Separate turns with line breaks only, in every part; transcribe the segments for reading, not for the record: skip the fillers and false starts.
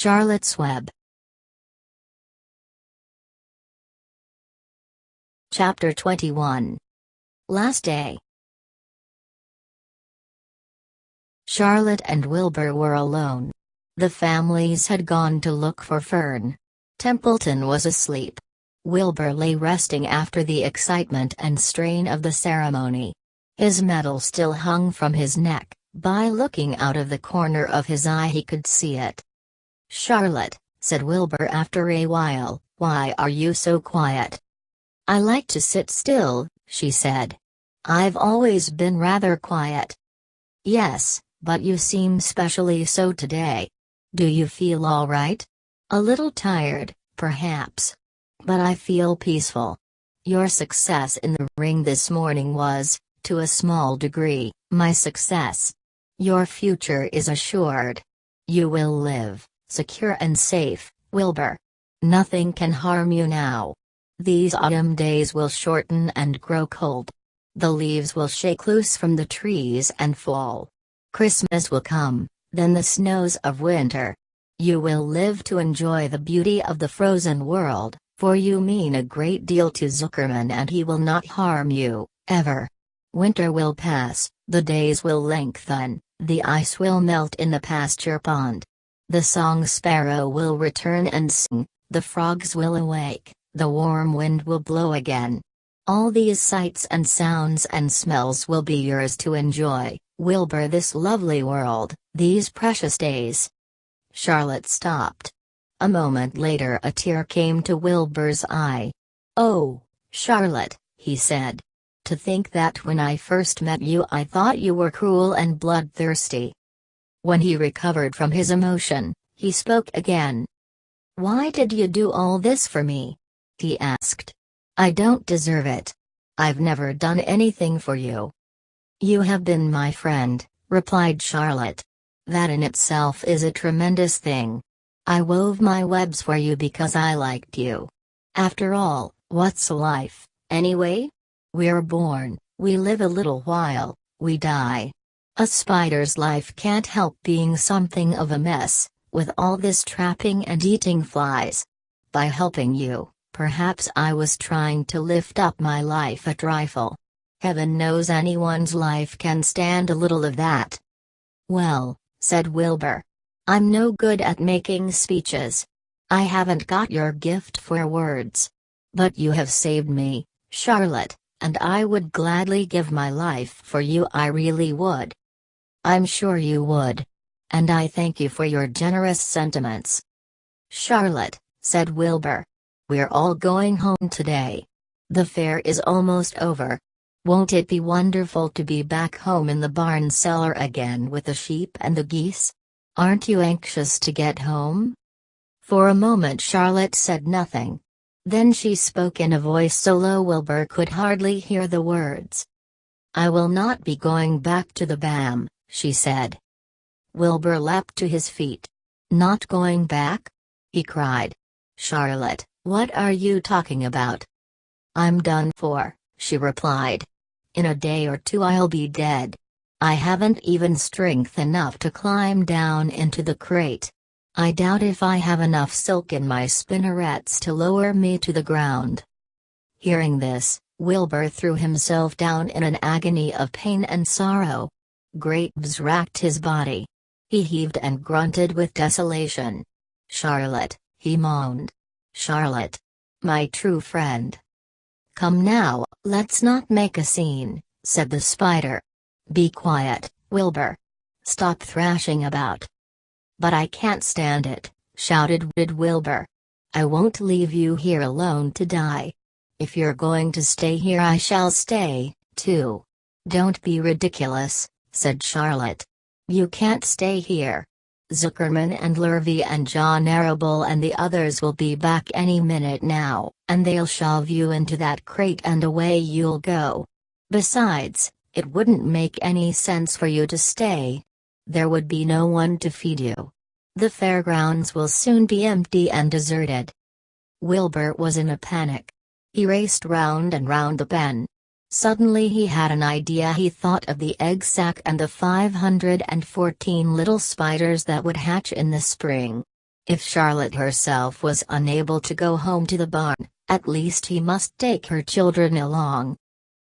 Charlotte's Web. Chapter 21. Last Day. Charlotte and Wilbur were alone. The families had gone to look for Fern. Templeton was asleep. Wilbur lay resting after the excitement and strain of the ceremony. His medal still hung from his neck. By looking out of the corner of his eye he could see it. "Charlotte," said Wilbur after a while, "why are you so quiet?" "I like to sit still," she said. "I've always been rather quiet." "Yes, but you seem specially so today. Do you feel all right?" "A little tired, perhaps. But I feel peaceful. Your success in the ring this morning was, to a small degree, my success. Your future is assured. You will live, secure and safe, Wilbur. Nothing can harm you now. These autumn days will shorten and grow cold. The leaves will shake loose from the trees and fall. Christmas will come, then the snows of winter. You will live to enjoy the beauty of the frozen world, for you mean a great deal to Zuckerman and he will not harm you, ever. Winter will pass, the days will lengthen, the ice will melt in the pasture pond. The song sparrow will return and sing, the frogs will awake, the warm wind will blow again. All these sights and sounds and smells will be yours to enjoy, Wilbur, this lovely world, these precious days." Charlotte stopped. A moment later a tear came to Wilbur's eye. "Oh, Charlotte," he said. "To think that when I first met you I thought you were cruel and bloodthirsty." When he recovered from his emotion, he spoke again. "Why did you do all this for me?" he asked. "I don't deserve it. I've never done anything for you." "You have been my friend," replied Charlotte. "That in itself is a tremendous thing. I wove my webs for you because I liked you. After all, what's life, anyway? We're born, we live a little while, we die. A spider's life can't help being something of a mess, with all this trapping and eating flies. By helping you, perhaps I was trying to lift up my life a trifle. Heaven knows anyone's life can stand a little of that." "Well," said Wilbur, "I'm no good at making speeches. I haven't got your gift for words. But you have saved me, Charlotte, and I would gladly give my life for you, I really would." "I'm sure you would. And I thank you for your generous sentiments." "Charlotte," said Wilbur, "we're all going home today. The fair is almost over. Won't it be wonderful to be back home in the barn cellar again with the sheep and the geese? Aren't you anxious to get home?" For a moment Charlotte said nothing. Then she spoke in a voice so low Wilbur could hardly hear the words. "I will not be going back to the BAM," she said. Wilbur leapt to his feet. "Not going back?" he cried. "Charlotte, what are you talking about?" "I'm done for," she replied. "In a day or two I'll be dead. I haven't even strength enough to climb down into the crate. I doubt if I have enough silk in my spinnerets to lower me to the ground." Hearing this, Wilbur threw himself down in an agony of pain and sorrow. Great buzz racked his body. He heaved and grunted with desolation. "Charlotte," he moaned. "Charlotte. My true friend." "Come now, let's not make a scene," said the spider. "Be quiet, Wilbur. Stop thrashing about." "But I can't stand it," shouted Wilbur. "I won't leave you here alone to die. If you're going to stay here I shall stay, too." "Don't be ridiculous," said Charlotte. "You can't stay here. Zuckerman and Lurvy and John Arable and the others will be back any minute now, and they'll shove you into that crate and away you'll go. Besides, it wouldn't make any sense for you to stay. There would be no one to feed you. The fairgrounds will soon be empty and deserted." Wilbur was in a panic. He raced round and round the pen. Suddenly he had an idea. He thought of the egg sac and the 514 little spiders that would hatch in the spring. If Charlotte herself was unable to go home to the barn, at least he must take her children along.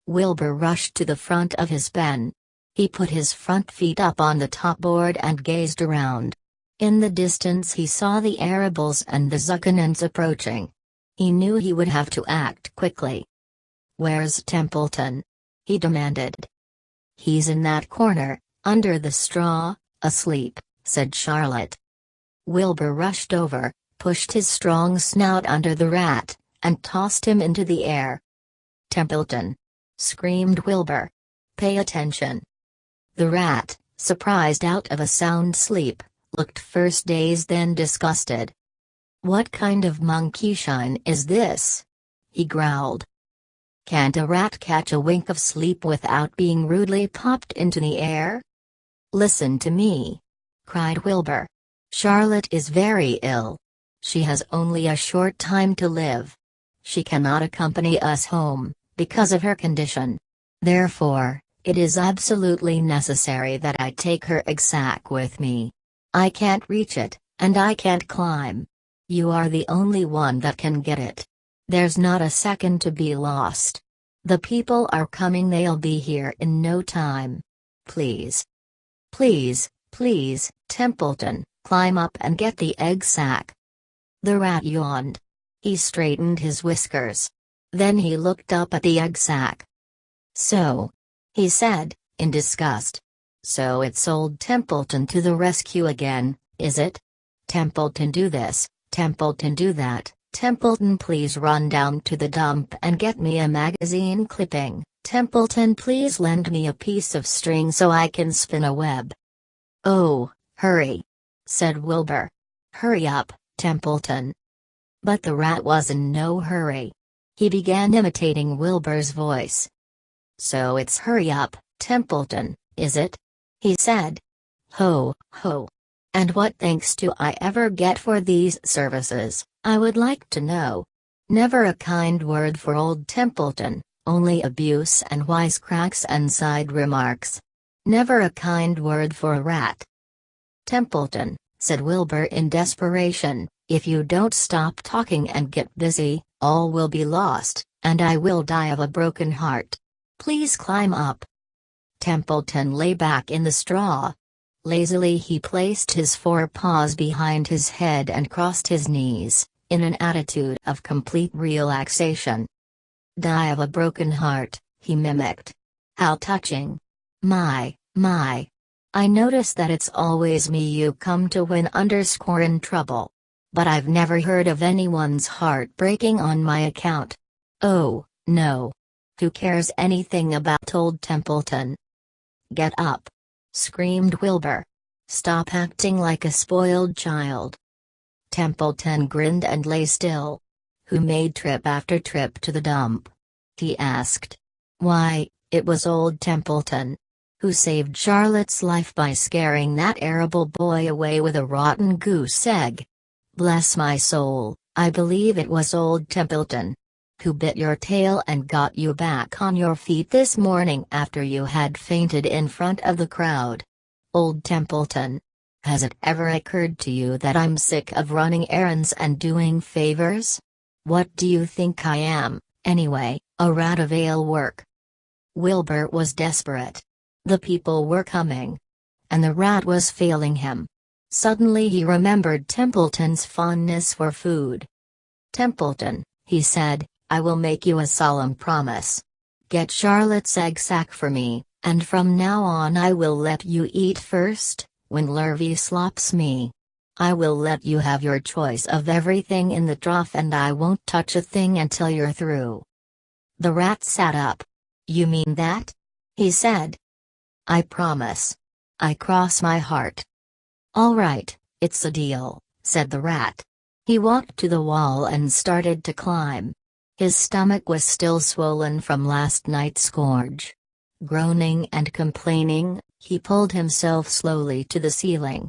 Wilbur rushed to the front of his pen. He put his front feet up on the top board and gazed around. In the distance he saw the Arables and the Zuccanans approaching. He knew he would have to act quickly. "Where's Templeton?" he demanded. "He's in that corner, under the straw, asleep," said Charlotte. Wilbur rushed over, pushed his strong snout under the rat, and tossed him into the air. "Templeton!" screamed Wilbur. "Pay attention." The rat, surprised out of a sound sleep, looked first dazed then disgusted. "What kind of monkeyshine is this?" he growled. "Can't a rat catch a wink of sleep without being rudely popped into the air?" "Listen to me!" cried Wilbur. "Charlotte is very ill. She has only a short time to live. She cannot accompany us home, because of her condition. Therefore, it is absolutely necessary that I take her Egg-sack with me. I can't reach it, and I can't climb. You are the only one that can get it. There's not a second to be lost. The people are coming, they'll be here in no time. Please. Please, please, Templeton, climb up and get the egg-sack." The rat yawned. He straightened his whiskers. Then he looked up at the egg-sack. "So," he said, in disgust. "So it's old Templeton to the rescue again, is it? Templeton do this, Templeton do that, Templeton please run down to the dump and get me a magazine clipping, Templeton please lend me a piece of string so I can spin a web." "Oh, hurry," said Wilbur. "Hurry up, Templeton." But the rat was in no hurry. He began imitating Wilbur's voice. "So it's hurry up, Templeton, is it?" he said. "Ho, ho. And what thanks do I ever get for these services, I would like to know? Never a kind word for old Templeton, only abuse and wisecracks and side remarks. Never a kind word for a rat." "Templeton," said Wilbur in desperation, "if you don't stop talking and get busy, all will be lost, and I will die of a broken heart. Please climb up." Templeton lay back in the straw. Lazily he placed his forepaws behind his head and crossed his knees, in an attitude of complete relaxation. "Die of a broken heart," he mimicked. "How touching. My. I notice that it's always me you come to when in trouble. But I've never heard of anyone's heart breaking on my account. Oh, no. Who cares anything about old Templeton?" "Get up!" screamed Wilbur. "Stop acting like a spoiled child." Templeton grinned and lay still. "Who made trip after trip to the dump?" he asked. "Why, it was old Templeton. Who saved Charlotte's life by scaring that Arable boy away with a rotten goose egg. Bless my soul, I believe it was old Templeton. Who bit your tail and got you back on your feet this morning after you had fainted in front of the crowd. Old Templeton. Has it ever occurred to you that I'm sick of running errands and doing favors? What do you think I am, anyway, a rat of ale work?" Wilbur was desperate. The people were coming. And the rat was failing him. Suddenly he remembered Templeton's fondness for food. "Templeton," he said, "I will make you a solemn promise. Get Charlotte's egg-sack for me, and from now on I will let you eat first, when Lurvy slops me. I will let you have your choice of everything in the trough and I won't touch a thing until you're through." The rat sat up. "You mean that?" he said. "I promise. I cross my heart." "All right, it's a deal," said the rat. He walked to the wall and started to climb. His stomach was still swollen from last night's gorge. Groaning and complaining, he pulled himself slowly to the ceiling.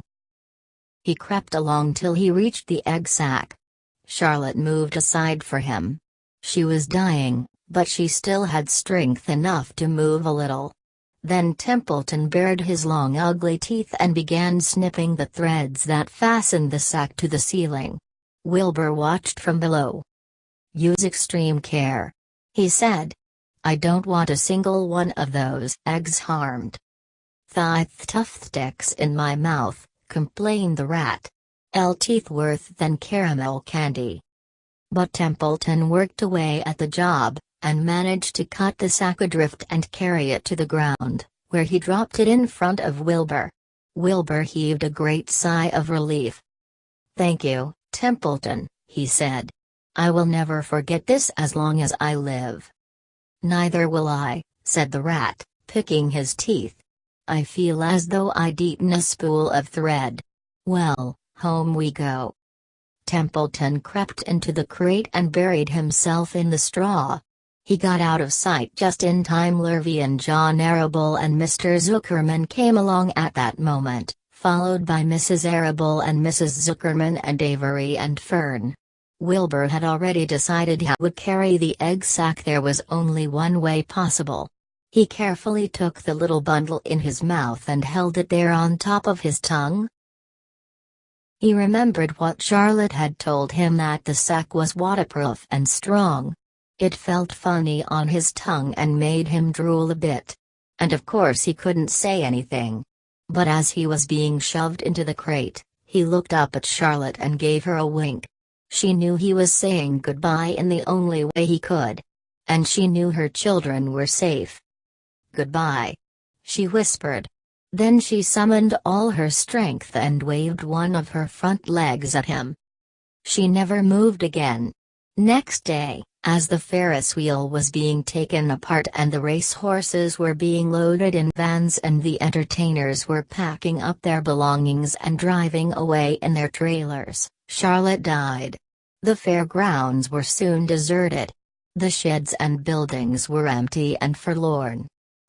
He crept along till he reached the egg-sack. Charlotte moved aside for him. She was dying, but she still had strength enough to move a little. Then Templeton bared his long ugly teeth and began snipping the threads that fastened the sack to the ceiling. Wilbur watched from below. "Use extreme care," he said. "I don't want a single one of those eggs harmed." "The tough sticks in my mouth," complained the rat. "Teeth worse than caramel candy." But Templeton worked away at the job, and managed to cut the sack adrift and carry it to the ground, where he dropped it in front of Wilbur. Wilbur heaved a great sigh of relief. "Thank you, Templeton," he said. "I will never forget this as long as I live." "Neither will I," said the rat, picking his teeth. "I feel as though I'd eaten a spool of thread. Well, home we go." Templeton crept into the crate and buried himself in the straw. He got out of sight just in time. Lurvy and John Arable and Mr. Zuckerman came along at that moment, followed by Mrs. Arable and Mrs. Zuckerman and Avery and Fern. Wilbur had already decided he would carry the egg sack. There was only one way possible. He carefully took the little bundle in his mouth and held it there on top of his tongue. He remembered what Charlotte had told him, that the sack was waterproof and strong. It felt funny on his tongue and made him drool a bit. And of course he couldn't say anything. But as he was being shoved into the crate, he looked up at Charlotte and gave her a wink. She knew he was saying goodbye in the only way he could. And she knew her children were safe. "Goodbye," she whispered. Then she summoned all her strength and waved one of her front legs at him. She never moved again. Next day, as the Ferris wheel was being taken apart and the race horses were being loaded in vans and the entertainers were packing up their belongings and driving away in their trailers, Charlotte died. The fairgrounds were soon deserted. The sheds and buildings were empty and forlorn.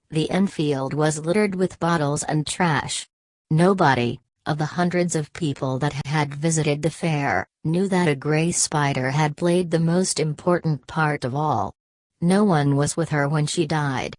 The infield was littered with bottles and trash. Nobody, of the hundreds of people that had visited the fair, knew that a gray spider had played the most important part of all. No one was with her when she died.